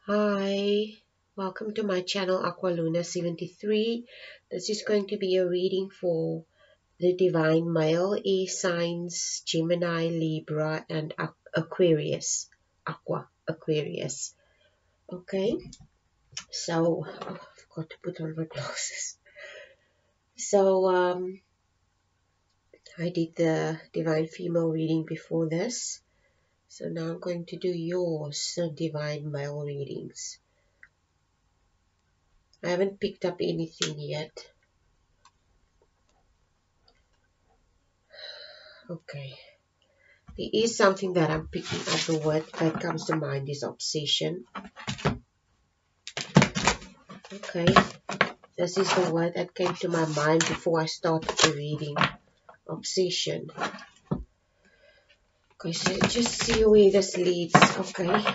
Hi, welcome to my channel Aqualuna73. This is going to be a reading for the divine male, air signs, Gemini, Libra, and Aquarius. Aquarius. Okay, so I forgot to put on my glasses. So I did the divine female reading before this. So now I'm going to do yours, divine male readings. I haven't picked up anything yet. Okay. There is something that I'm picking up. The word that comes to mind is obsession. Okay. This is the word that came to my mind before I started the reading. Obsession. Okay, so just see where this leads. Okay.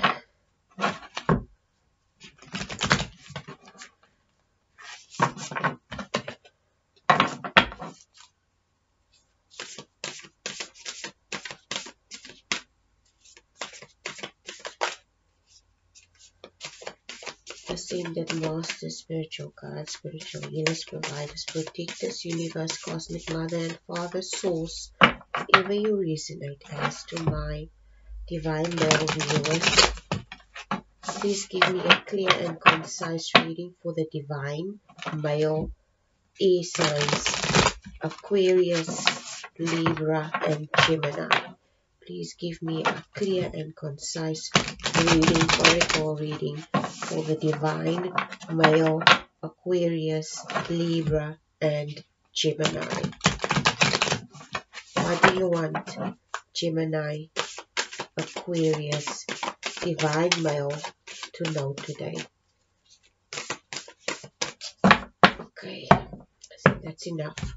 Ascended Master, Spiritual Guides, Spiritual Healers, Providers, Protectors, Universe, Cosmic Mother and Father, Source, whatever you resonate as to my divine male viewers. Please give me a clear and concise reading for the divine male air signs, Aquarius, Libra, and Gemini. Please give me a clear and concise reading, oracle reading for the divine male, Aquarius, Libra, and Gemini. What do you want, Gemini, Aquarius, divine male, to know today? Okay, I think that's enough.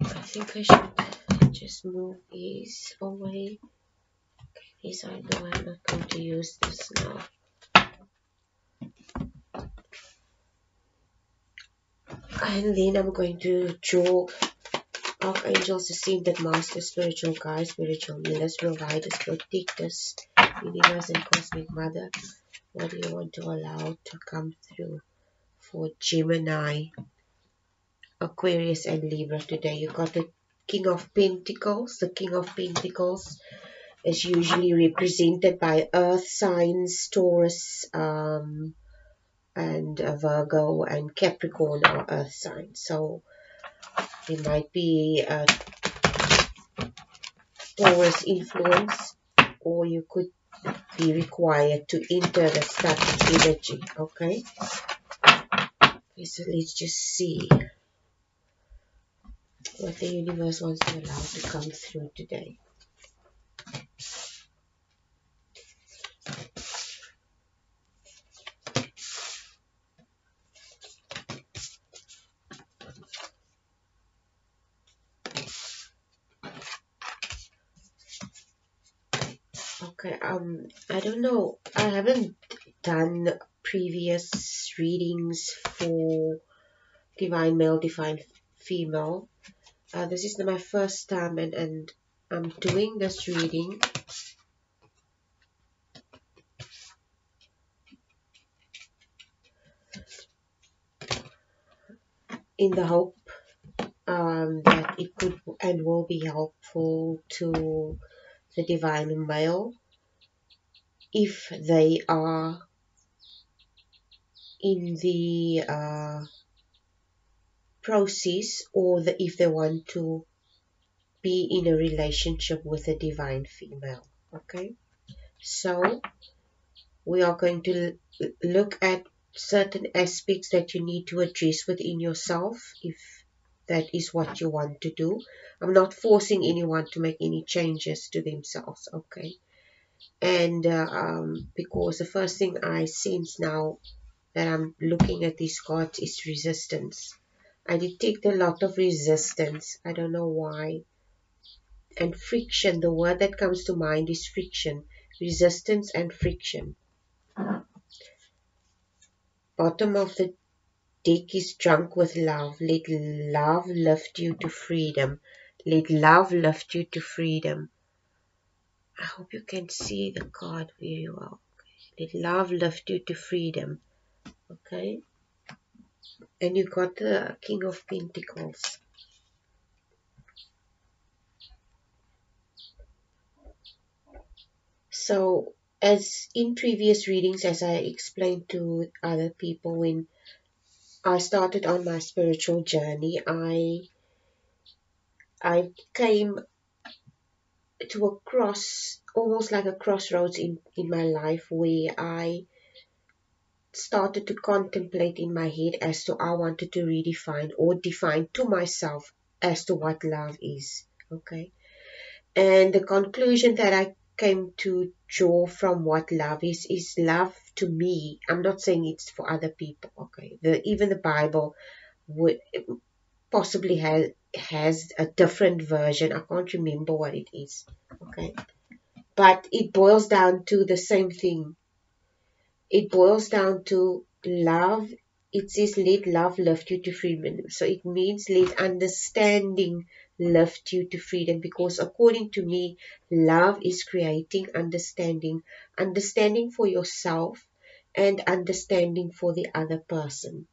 I think I should just move these away. Okay, these I know I'm not going to use this now. And then I'm going to draw archangels, ascended masters, spiritual guides, spiritual healers, providers, protectors, universe and cosmic mother. What do you want to allow to come through for Gemini, Aquarius and Libra today? You got the King of Pentacles. The King of Pentacles is usually represented by earth signs, Taurus, and Virgo and Capricorn are earth signs. So there might be a Taurus influence, or you could be required to enter the static energy. Okay, so let's just see what the universe wants to allow to come through today. Okay, I don't know. I haven't done previous readings for divine male, divine female. This is my first time, and I'm doing this reading in the hope that it could and will be helpful to the divine male if they are in the process, or if they want to be in a relationship with a divine female. Okay, so we are going to look at certain aspects that you need to address within yourself if that is what you want to do. I'm not forcing anyone to make any changes to themselves, okay? And because the first thing I sense now that I'm looking at these cards is resistance. I detect a lot of resistance. I don't know why. And friction. The word that comes to mind is friction. Resistance and friction. Bottom of the deck is drunk with love. Let love lift you to freedom. Let love lift you to freedom. I hope you can see the card very well. Let love lift you to freedom. Okay. And you got the King of Pentacles. So, as in previous readings, as I explained to other people, when I started on my spiritual journey, I came to a cross, almost like a crossroads in my life, where I started to contemplate in my head as to I wanted to redefine or define to myself as to what love is. Okay. And the conclusion that I came to draw from what love is love to me. I'm not saying it's for other people. Okay. Even the Bible would possibly has a different version. I can't remember what it is. Okay. But it boils down to the same thing. It boils down to love. It says let love lift you to freedom. So it means let understanding lift you to freedom, because according to me, love is creating understanding. Understanding for yourself and understanding for the other person.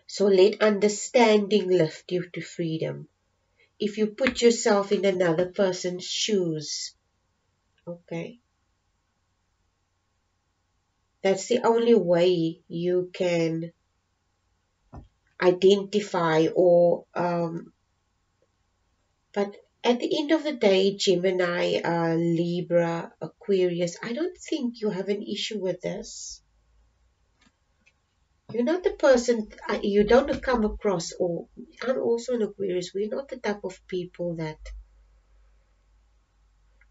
So let understanding lift you to freedom. If you put yourself in another person's shoes, okay, that's the only way you can identify or but at the end of the day, Gemini, Libra, Aquarius, I don't think you have an issue with this. You're not the person, you don't come across, or I'm also an Aquarius, we're not the type of people that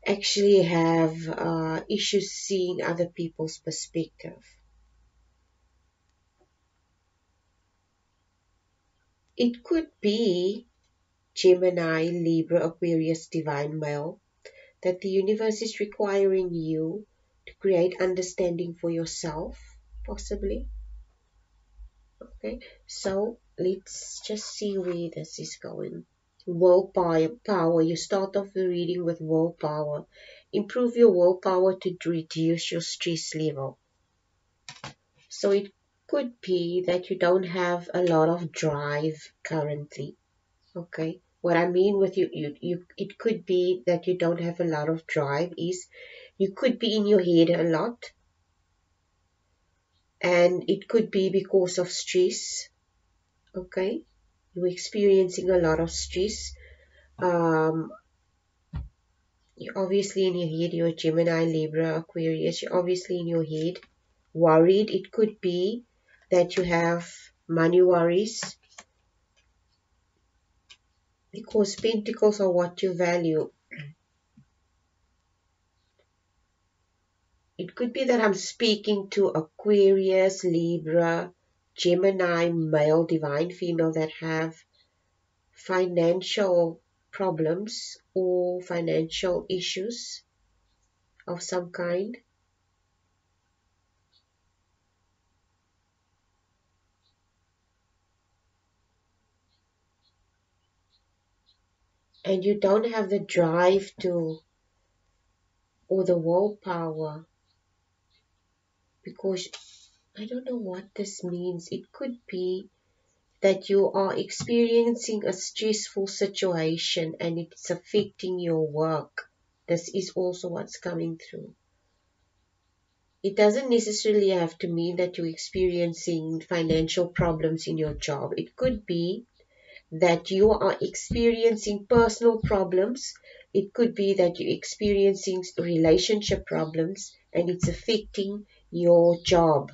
actually have issues seeing other people's perspective. It could be Gemini, Libra, Aquarius, Divine Male, that the universe is requiring you to create understanding for yourself, possibly. Okay, so let's just see where this is going. Willpower. You start off the reading with willpower. Improve your willpower to reduce your stress level. So it could be that you don't have a lot of drive currently. Okay. What I mean with it could be that you don't have a lot of drive is you could be in your head a lot, and it could be because of stress. Okay. You're experiencing a lot of stress. You're obviously in your head, you're Gemini, Libra, Aquarius, you're obviously in your head, worried. It could be that you have money worries, because pentacles are what you value. It could be that I'm speaking to Aquarius, Libra, Gemini, male, divine, female, that have financial problems or financial issues of some kind. And you don't have the drive to, or the willpower, because I don't know what this means. It could be that you are experiencing a stressful situation and it's affecting your work. This is also what's coming through. It doesn't necessarily have to mean that you're experiencing financial problems in your job. It could be that you are experiencing personal problems. It could be that you're experiencing relationship problems and it's affecting your job,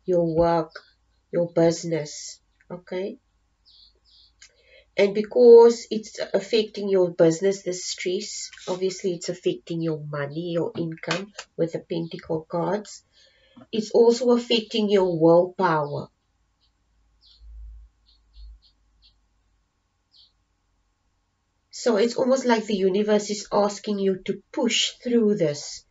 your work, your business. Okay? And because it's affecting your business, the stress, obviously it's affecting your money, your income with the Pentacle cards. It's also affecting your willpower. So it's almost like the universe is asking you to push through this.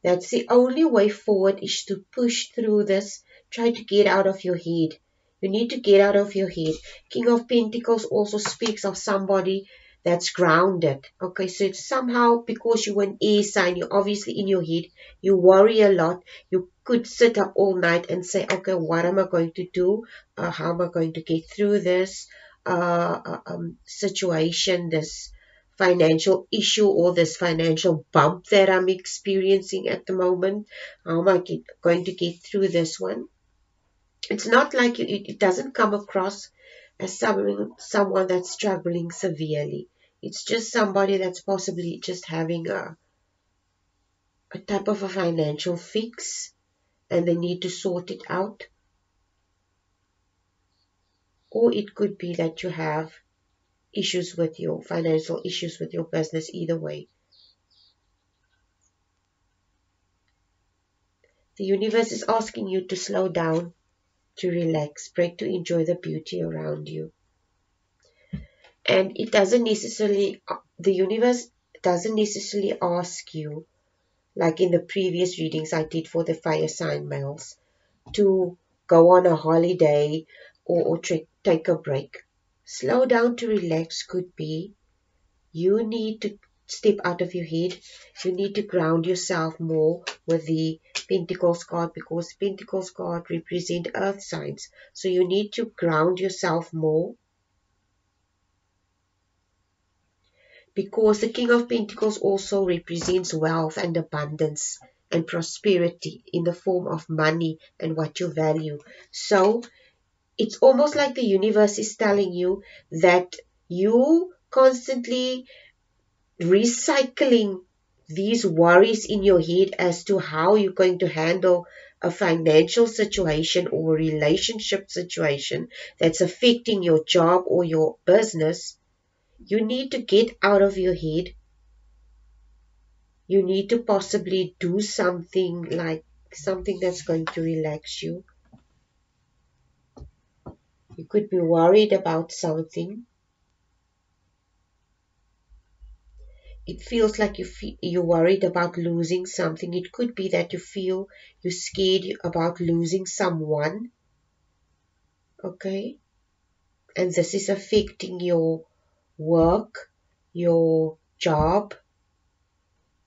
That's the only way forward, is to push through this. Try to get out of your head. You need to get out of your head. King of Pentacles also speaks of somebody that's grounded. Okay, so it's somehow because you're an air sign, you obviously in your head, you worry a lot. You could sit up all night and say, okay, what am I going to do? How am I going to get through this situation, this financial issue or this financial bump that I'm experiencing at the moment? How am I going to get through this one? It's not like it doesn't come across as someone that's struggling severely. It's just somebody that's possibly just having a type of a financial fix and they need to sort it out. Or it could be that you have issues with your financial issues with your business. Either way, the universe is asking you to slow down, to relax, break, to enjoy the beauty around you. And it doesn't necessarily, the universe doesn't necessarily ask you, like in the previous readings I did for the fire sign males, to go on a holiday or take a break. Slow down to relax could be you need to step out of your head. You need to ground yourself more with the Pentacles card, because Pentacles card represent earth signs. So you need to ground yourself more, because the King of Pentacles also represents wealth and abundance and prosperity in the form of money and what you value. So it's almost like the universe is telling you that you constantly recycling these worries in your head as to how you're going to handle a financial situation or a relationship situation that's affecting your job or your business. You need to get out of your head. You need to possibly do something, like something that's going to relax you. You could be worried about something. It feels like you're worried about losing something. It could be that you feel you're scared about losing someone. Okay? And this is affecting your work, your job,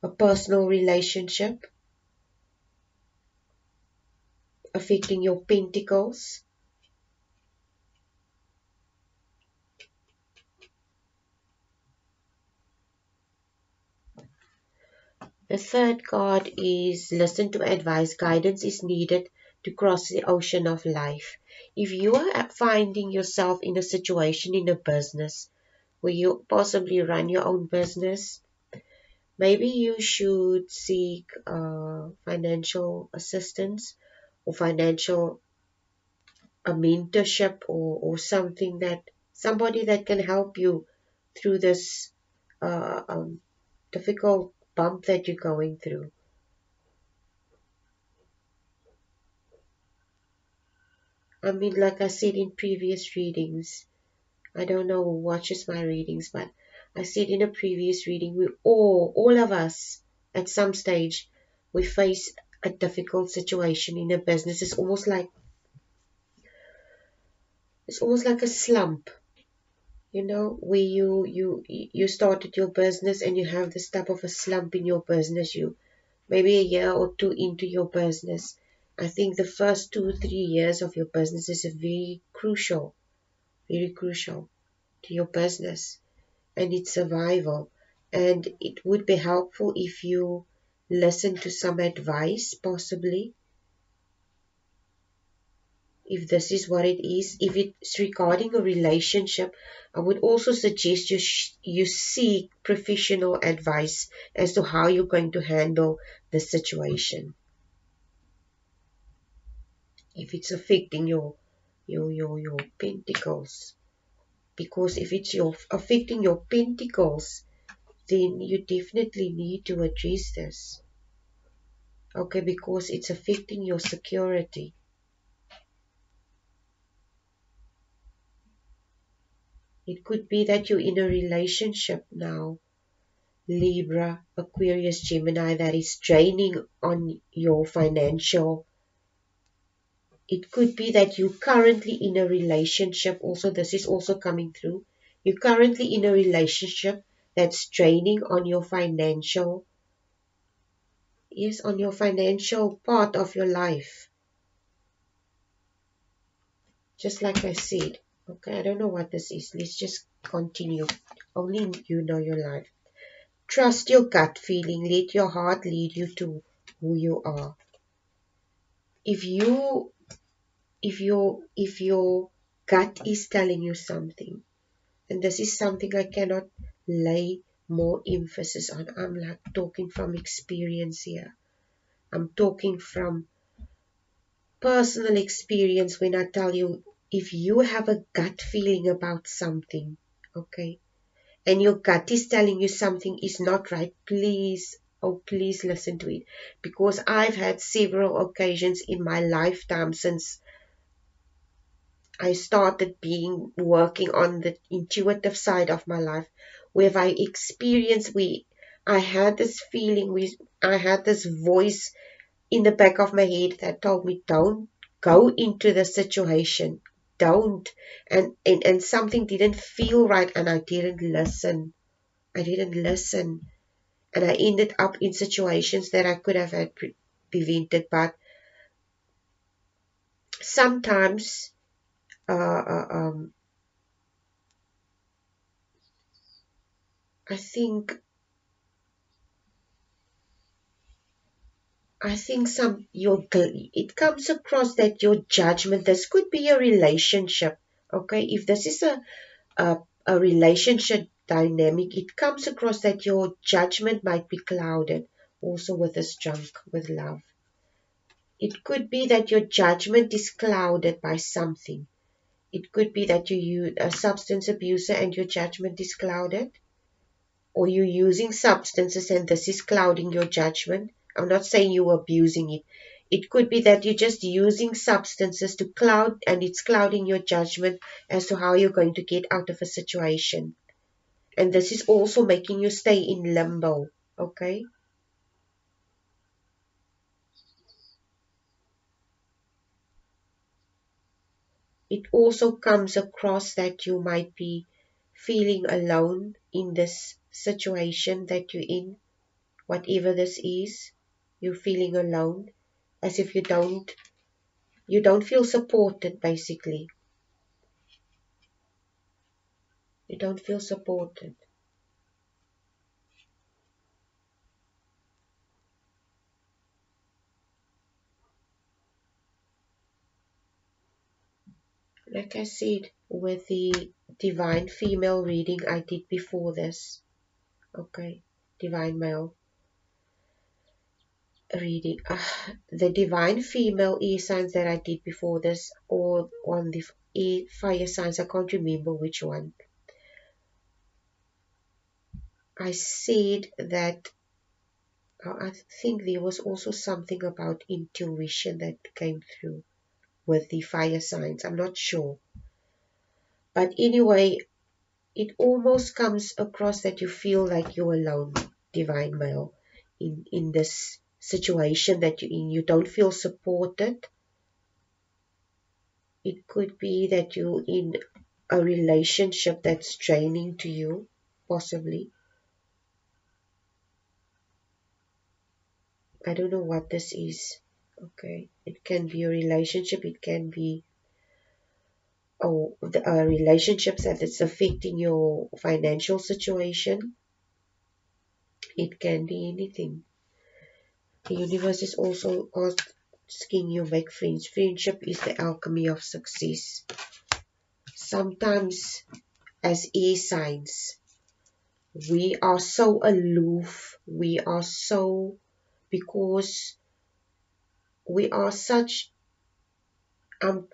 a personal relationship, affecting your pentacles. The third card is listen to advice. Guidance is needed to cross the ocean of life. If you are finding yourself in a situation in a business where you possibly run your own business, maybe you should seek financial assistance or financial a mentorship, or something, that somebody that can help you through this difficult bump that you're going through. I mean, like I said in previous readings, I don't know who watches my readings, but I said in a previous reading, we all of us, at some stage, we face a difficult situation in a business. It's almost like a slump, where you started your business and you have this type of a slump in your business. You maybe a year or two into your business. I think the first 2-3 years of your business is very crucial to your business and its survival. And it would be helpful if you listen to some advice, possibly, if this is what it is. If it's regarding a relationship, I would also suggest you seek professional advice as to how you're going to handle the situation. If it's affecting your pentacles, because if it's affecting your pentacles, then you definitely need to address this. Okay, because it's affecting your security. It could be that you're in a relationship now, Libra, Aquarius, Gemini, that is draining on your financial. It could be that you're currently in a relationship. Also, this is also coming through. You're currently in a relationship that's draining on your financial, yes, on your financial part of your life. Just like I said. Okay, I don't know what this is. Let's just continue. Only you know your life. Trust your gut feeling. Let your heart lead you to who you are. If you if your gut is telling you something, and this is something I cannot lay more emphasis on. I'm like talking from experience here. I'm talking from personal experience when I tell you, if you have a gut feeling about something, okay, and your gut is telling you something is not right, please, oh please listen to it. Because I've had several occasions in my lifetime since I started working on the intuitive side of my life, where I experienced, I had this feeling, I had this voice in the back of my head that told me, don't go into the situation, don't, and something didn't feel right, and I didn't listen. And I ended up in situations that I could have had prevented. But sometimes uh, uh, um, I think it comes across that your judgment, this could be a relationship, okay? If this is a, a relationship dynamic, it comes across that your judgment might be clouded also with this junk, with love. It could be that your judgment is clouded by something. It could be that you a substance abuser and your judgment is clouded, or you're using substances and this is clouding your judgment. I'm not saying you're abusing it. It could be that you're just using substances to cloud, and it's clouding your judgment as to how you're going to get out of a situation. And this is also making you stay in limbo, okay? It also comes across that you might be feeling alone in this situation that you're in, whatever this is. You're feeling alone, as if you don't feel supported, basically. You don't feel supported. Like I said, with the divine female reading I did before this, okay, divine male reading, the divine female air signs that I did before this, or on the fire signs, I can't remember which one. I said that I think there was also something about intuition that came through with the fire signs. I'm not sure. But anyway, it almost comes across that you feel like you're alone, divine male, in this situation that you're in. You don't feel supported. It could be that you're in a relationship that's draining to you, possibly. I don't know what this is. Okay. It can be a relationship. It can be relationships that it's affecting your financial situation. It can be anything. The universe is also asking you make friends. Friendship is the alchemy of success. Sometimes, as air signs, we are so aloof. We are so, because we are such.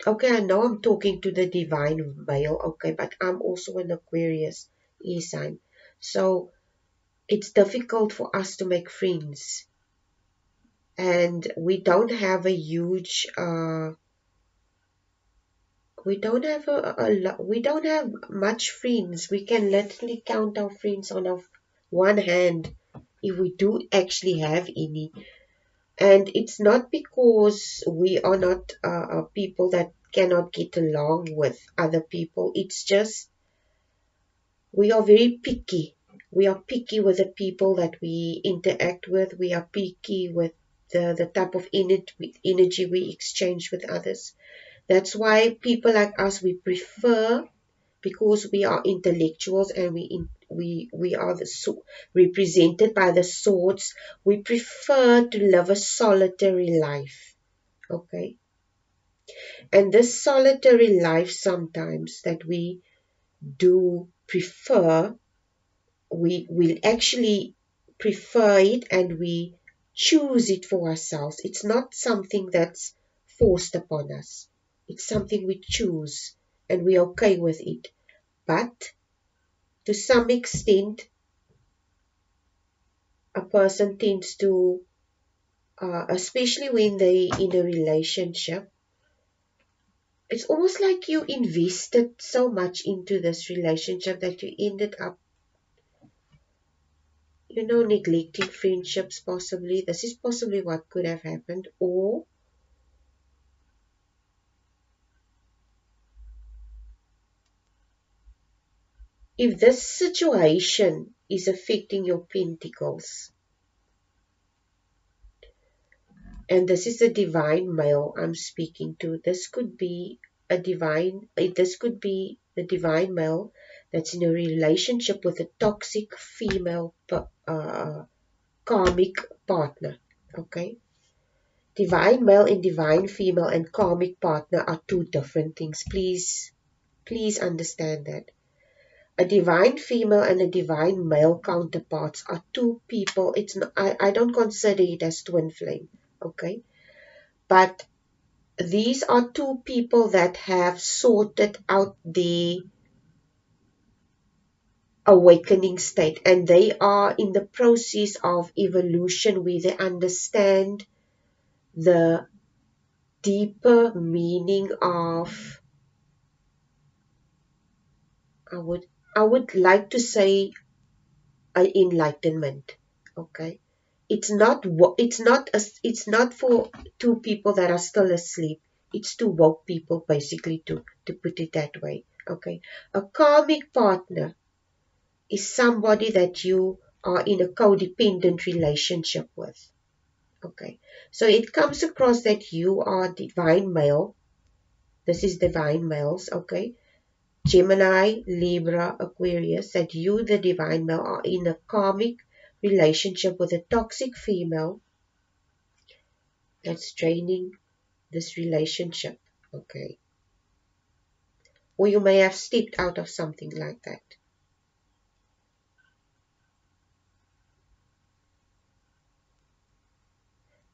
Okay, I know I'm talking to the divine male, okay, but I'm also an Aquarius air sign. So it's difficult for us to make friends. And we don't have a huge we don't have we don't have much friends. We can literally count our friends on our one hand, if we do actually have any. And it's not because we are not people that cannot get along with other people. It's just We are very picky. We are picky with the people that we interact with. We are picky with the type of energy we exchange with others. That's why people like us, we prefer, because we are intellectuals and we are represented by the swords. We prefer to live a solitary life. Okay, and this solitary life sometimes that we do prefer, we will actually prefer it and we choose it for ourselves. It's not something that's forced upon us. It's something we choose and we're okay with it. But to some extent, a person tends to, especially when they in a relationship, it's almost like you invested so much into this relationship that you ended up, neglecting friendships possibly. This is possibly what could have happened. Or if this situation is affecting your pentacles, and this is a divine male I'm speaking to, this could be this could be the divine male that's in a relationship with a toxic female karmic partner. Okay, divine male and divine female and karmic partner are two different things. Please understand that. A divine female and a divine male counterparts are two people. It's not, I don't consider it as twin flame. Okay, but these are two people that have sorted out the awakening state, and they are in the process of evolution where they understand the deeper meaning of, I would like to say, enlightenment. Okay, it's not for two people that are still asleep. It's to woke people, basically, to put it that way. Okay, a karmic partner is somebody that you are in a codependent relationship with. Okay, so it comes across that you are divine male. This is divine males. Okay, Gemini, Libra, Aquarius, that you, the divine male, are in a karmic relationship with a toxic female that's draining this relationship. Okay, or you may have stepped out of something like that.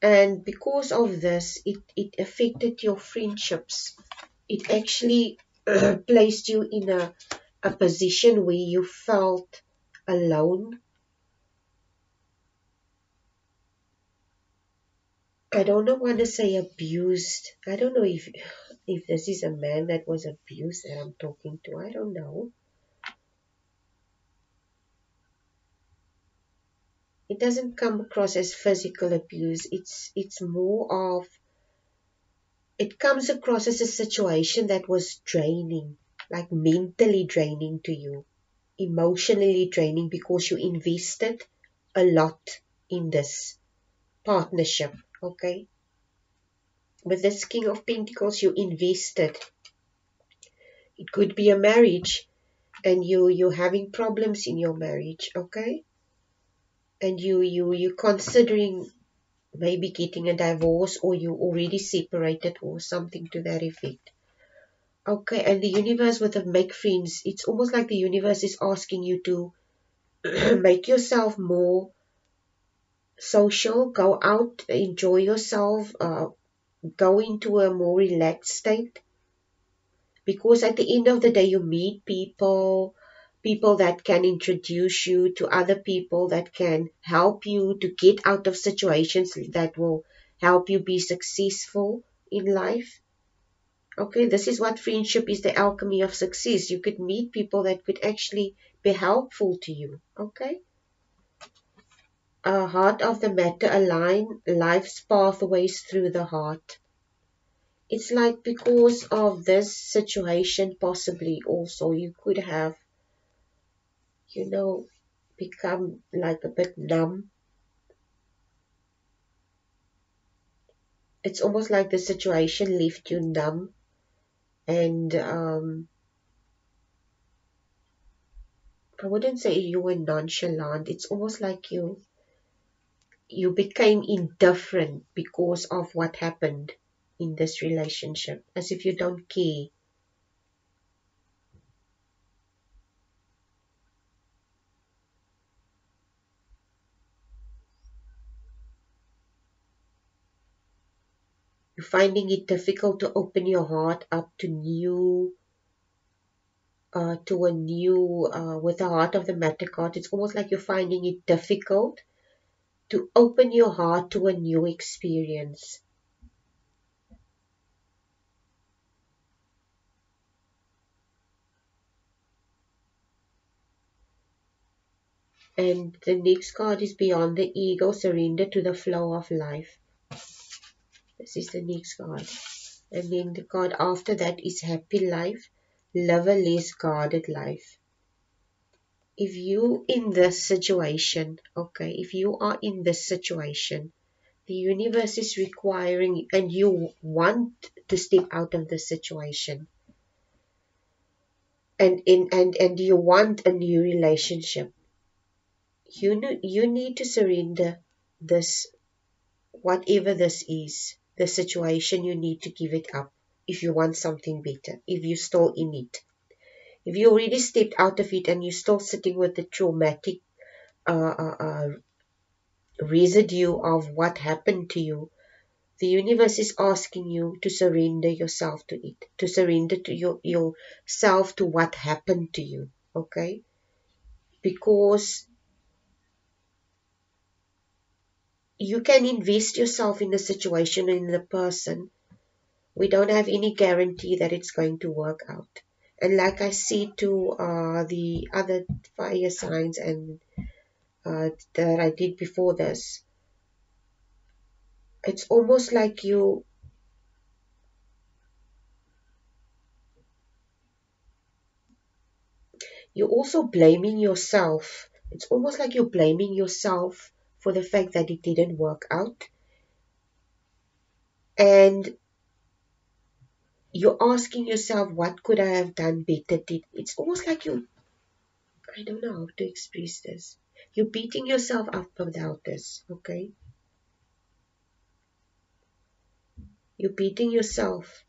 And because of this, it affected your friendships. It actually placed you in a position where you felt alone. I don't want to say abused. I don't know if this is a man that was abused that I'm talking to. I don't know. It doesn't come across as physical abuse. It's more of, it comes across as a situation that was draining, like mentally draining to you, emotionally draining, because you invested a lot in this partnership. Okay, with this King of Pentacles, you invested. It could be a marriage, and you're having problems in your marriage. Okay, and you considering maybe getting a divorce, or you already separated, or something to that effect. Okay, and the universe with the make friends, it's almost like the universe is asking you to make yourself more social, go out, enjoy yourself, go into a more relaxed state. Because at the end of the day, you meet people that can introduce you to other people that can help you to get out of situations, that will help you be successful in life. Okay, this is what friendship is, the alchemy of success. You could meet people that could actually be helpful to you. Okay, heart of the matter, align life's pathways through the heart. It's like, because of this situation, possibly also you could have you know, become like a bit numb. It's almost like the situation left you numb, and I wouldn't say you were nonchalant. It's almost like you became indifferent because of what happened in this relationship, as if you don't care. You're finding it difficult to open your heart up to a new, with the heart of the matter card. It's almost like you're finding it difficult to open your heart to a new experience. And the next card is beyond the ego, surrender to the flow of life. This is the next card. And then the card after that is happy life, live a less guarded life. If you in this situation, okay, if you are in this situation, the universe is requiring, and you want to step out of the situation, and you want a new relationship, you need to surrender this, whatever this is, the situation. You need to give it up if you want something better, if you're still in it. If you already stepped out of it and you're still sitting with the traumatic uh, uh, uh, residue of what happened to you, the universe is asking you to surrender yourself to it, to surrender to yourself to what happened to you, okay? Because you can invest yourself in the situation and in the person. We don't have any guarantee that it's going to work out. And like I said to the other fire signs and that I did before this, it's almost like you're also blaming yourself. It's almost like you're blaming yourself for the fact that it didn't work out. And you're asking yourself, what could I have done better? It's almost like I don't know how to express this. You're beating yourself up about this, okay? You're beating yourself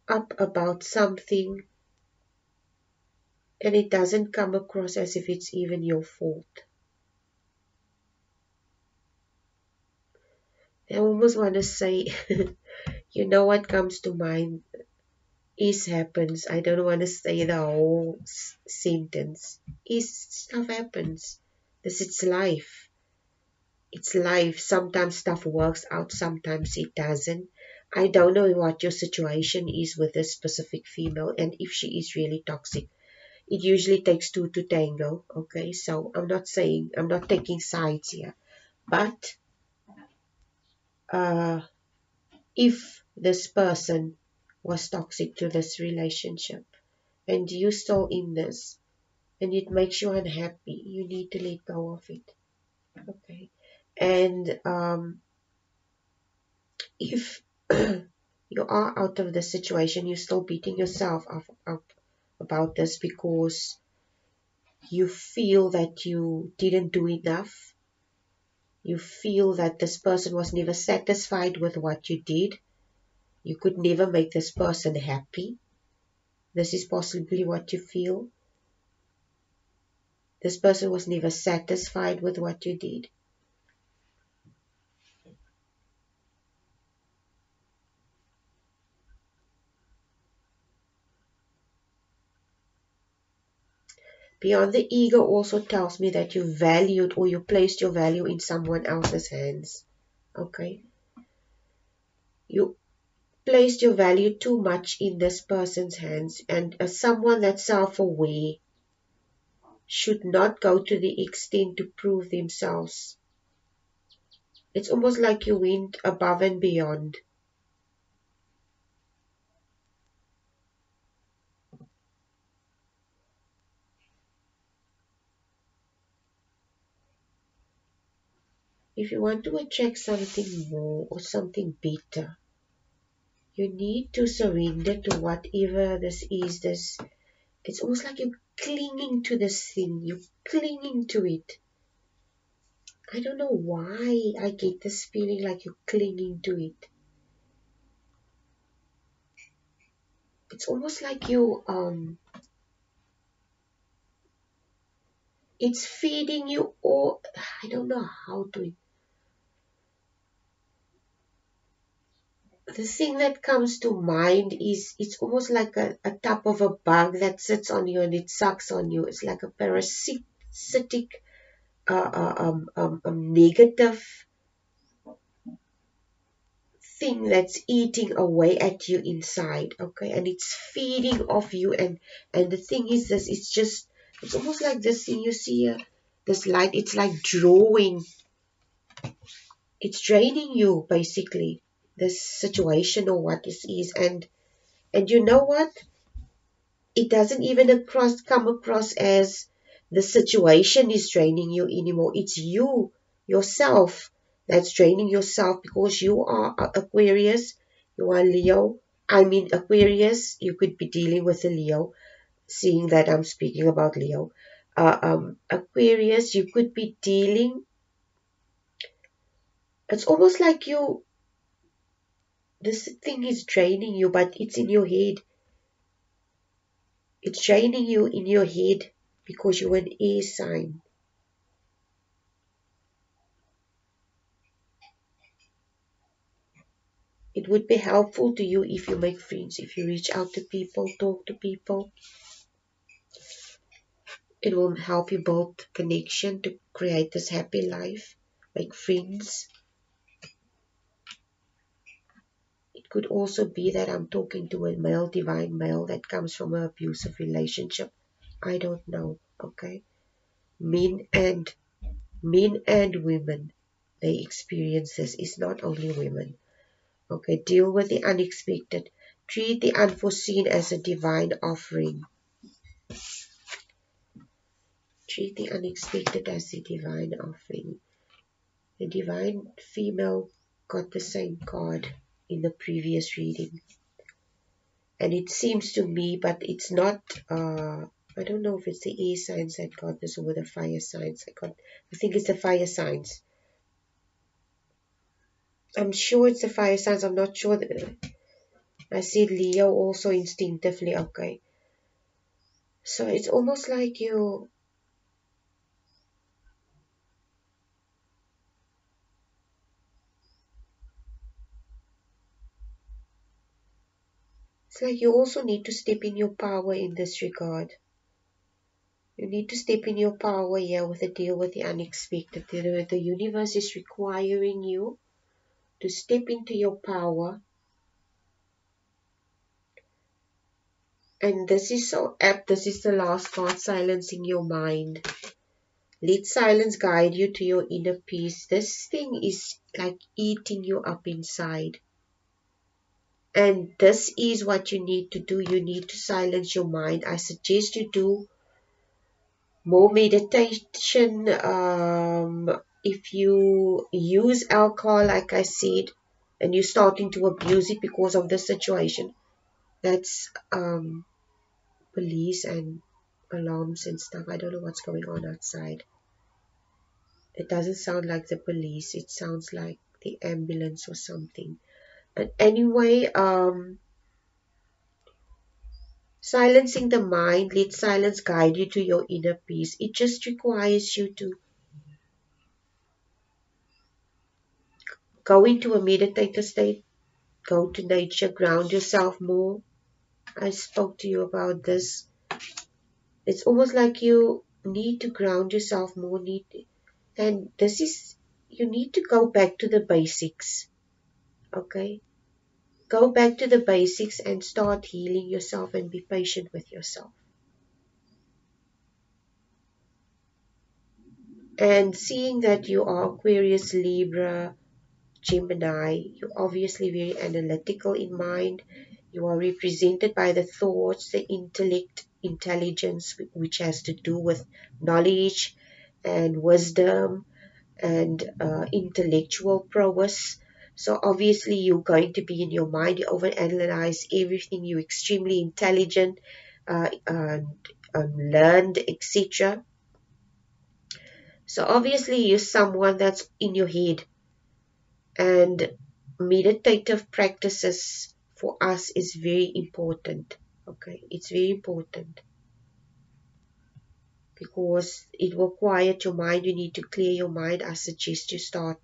up about something, and it doesn't come across as if it's even your fault. I almost want to say, you know what comes to mind? Is happens. I don't want to say the whole sentence. Is stuff happens. This it's life. It's life. Sometimes stuff works out, sometimes it doesn't. I don't know what your situation is with this specific female and if she is really toxic. It usually takes two to tango, okay? So I'm not taking sides here. But uh, if this person was toxic to this relationship and you still in this and it makes you unhappy, you need to let go of it, okay? And if you are out of the situation, you're still beating yourself up about this because you feel that you didn't do enough. You feel that this person was never satisfied with what you did. You could never make this person happy. This is possibly what you feel. This person was never satisfied with what you did. Beyond the ego also tells me that you valued or you placed your value in someone else's hands. Okay? You placed your value too much in this person's hands, and as someone that's self-aware should not go to the extent to prove themselves. It's almost like you went above and beyond. if you want to attract something more or something better, you need to surrender to whatever this is. It's almost like you're clinging to this thing. You're clinging to it. I don't know why I get this feeling like you're clinging to it. It's almost like it's feeding you, or I don't know how to. The thing that comes to mind is it's almost like a type of a bug that sits on you and it sucks on you. It's like a parasitic, negative thing that's eating away at you inside, okay, and it's feeding off you. And the thing is, this it's almost like this thing you see, this light, it's like drawing, it's draining you basically, this situation or what this is. And you know what, it doesn't even come across as the situation is draining you anymore. It's you yourself that's draining yourself, because you are Aquarius, you are Leo. I mean Aquarius, you could be dealing with a Leo, seeing that I'm speaking about Leo. Aquarius, you could be dealing, it's almost like this thing is draining you, but it's in your head. It's draining you in your head because you're an air sign. It would be helpful to you if you make friends, if you reach out to people, talk to people. It will help you build connection to create this happy life, make friends. It could also be that I'm talking to a male, divine male, that comes from an abusive relationship. I don't know, okay? Men and women, they experience this. It's not only women. Okay, deal with the unexpected. Treat the unforeseen as a divine offering. Treat the unexpected as the divine offering. The divine female got the same card in the previous reading. And it seems to me, but it's not, I don't know if it's the air signs that got this or the fire signs. I think it's the fire signs. I'm sure it's the fire signs. I'm not sure. I see Leo also instinctively. Okay. So it's almost like it's like you also need to step in your power in this regard. You need to step in your power here with a deal with the unexpected. The universe is requiring you to step into your power. And this is so apt. This is the last card, silencing your mind. Let silence guide you to your inner peace. This thing is like eating you up inside. And this is what you need to do. You need to silence your mind. I suggest you do more meditation. If you use alcohol, like I said, and you're starting to abuse it because of the situation, that's police and alarms and stuff. I don't know what's going on outside. It doesn't sound like the police. It sounds like the ambulance or something. But anyway, silencing the mind, let silence guide you to your inner peace. It just requires you to go into a meditative state, go to nature, ground yourself more. I spoke to you about this. It's almost like you need to ground yourself more. And this is, you need to go back to the basics. Okay? Go back to the basics and start healing yourself and be patient with yourself. And seeing that you are Aquarius, Libra, Gemini, you're obviously very analytical in mind. You are represented by the thoughts, the intellect, intelligence, which has to do with knowledge and wisdom. and intellectual prowess. So obviously you're going to be in your mind, you overanalyze everything, you're extremely intelligent, learned, etc. So obviously you're someone that's in your head, and meditative practices for us is very important. Okay, it's very important because it will quiet your mind. You need to clear your mind. I suggest you start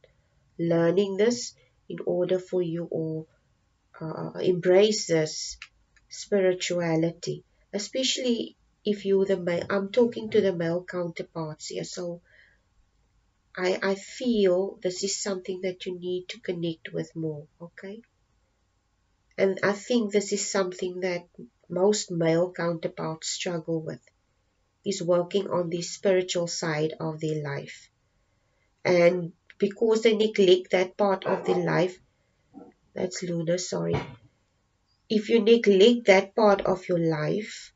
learning this in order for you or embrace this spirituality, especially if you're the male. I'm talking to the male counterparts here, so I feel this is something that you need to connect with more, okay? And I think this is something that most male counterparts struggle with, is working on the spiritual side of their life. And because they neglect that part of their life, that's Luna, sorry. If you neglect that part of your life,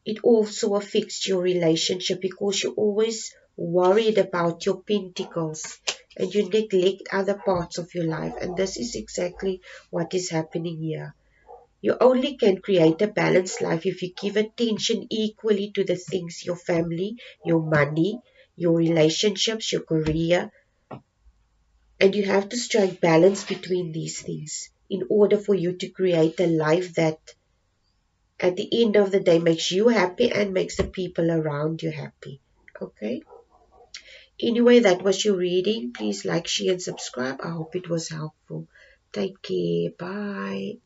it also affects your relationship because you're always worried about your pentacles and you neglect other parts of your life. And this is exactly what is happening here. You only can create a balanced life if you give attention equally to the things: your family, your money, your relationships, your career. And you have to strike balance between these things in order for you to create a life that at the end of the day makes you happy and makes the people around you happy. Okay? Anyway, that was your reading. Please like, share, and subscribe. I hope it was helpful. Take care. Bye.